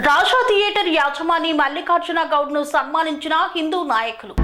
రాజా theatre యాజమాని Mallikarjuna Goud ను సన్మానించిన హిందూ నాయకులు.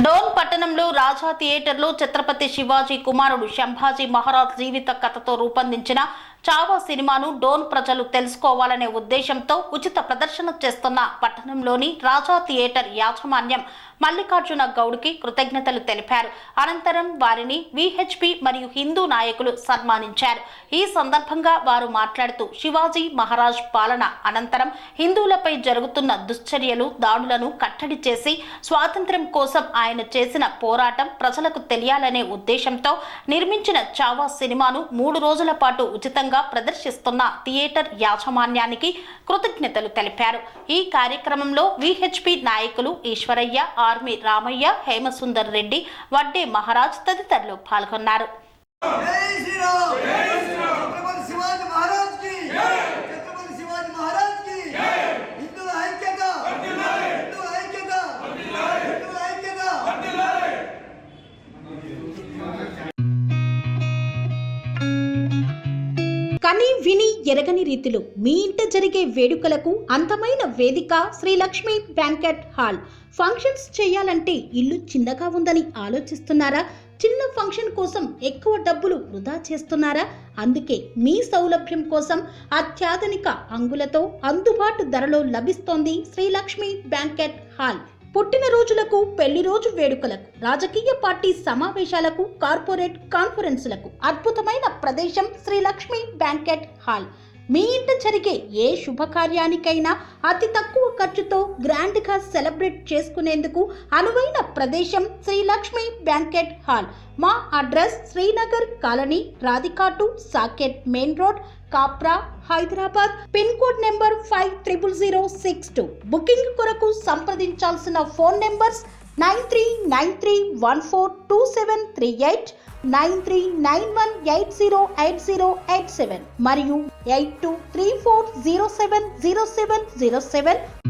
డోన్ పట్టణంలో రాజా థియేటర్లో ఛత్రపతి శివాజీ కుమారుడు సంభాజీ మహారాజ్ జీవిత కథతో రూపొందించిన చావా సినిమాను డోన్ ప్రజలు తెలుసుకోవాలనే ఉద్దేశంతో ఉచిత ప్రదర్శన చేస్తున్న పట్టణంలోని రాజా థియేటర్ యాజమాన్యం మల్లికార్జున గౌడ్కి కృతజ్ఞతలు తెలిపారు. అనంతరం వారిని విహెచ్పి మరియు హిందూ నాయకులు సన్మానించారు. ఈ సందర్భంగా వారు మాట్లాడుతూ శివాజీ మహారాజ్ పాలన అనంతరం హిందువులపై జరుగుతున్న దుశ్చర్యలు, దాడులను కట్టడి చేసి స్వాతంత్ర్యం కోసం ఆయన చేసిన పోరాటం ప్రజలకు తెలియాలనే ఉద్దేశంతో నిర్మించిన చావా సినిమాను 3 రోజుల పాటు ఉచితంగా ప్రదర్శిస్తున్న థియేటర్ యాజమాన్యానికి కృతజ్ఞతలు తెలిపారు. ఈ కార్యక్రమంలో విహెచ్పి నాయకులు ఈశ్వరయ్య, ఆర్మీ రామయ్య, హేమసుందర్ రెడ్డి, వడ్డే మహారాజ్ తదితరులు పాల్గొన్నారు. కని విని ఎరగని రీతిలో మీ ఇంట జరిగే వేడుకలకు అందమైన వేదిక Sri Lakshmi banquet hall. Functions చేయాలంటే ఇల్లు చిన్నగా ఉందని ఆలోచిస్తున్నారా? చిన్న ఫంక్షన్ కోసం ఎక్కువ డబ్బులు వృధా చేస్తున్నారా? అందుకే మీ సౌలభ్యం కోసం అత్యాధునిక అంగులతో అందుబాటు ధరలో లభిస్తోంది శ్రీ లక్ష్మి బ్యాంకెట్ హాల్. పుట్టినరోజులకు, పెళ్లి రోజు వేడుకలకు, రాజకీయ పార్టీ సమావేశాలకు, కార్పొరేట్ కాన్ఫరెన్సులకు అద్భుతమైన ప్రదేశం శ్రీ లక్ష్మి బ్యాంకెట్ హాల్. మీ ఇంట జరిగే ఏ శుభకార్యానికైనా అతి తక్కువ ఖర్చుతో గ్రాండ్ గా సెలబ్రేట్ చేసుకునేందుకు అనువైన ప్రదేశం శ్రీ లక్ష్మి బ్యాంకెట్ హాల్. మా అడ్రస్ శ్రీనగర్ కాలనీ, రాధికాటు, Saket main road, Kapra, Hyderabad. Pin code number 500062. Booking కొరకు సంప్రదించాల్సిన ఫోన్ నెంబర్స్ 9393142738, 9391808087 మరియు 8234070707.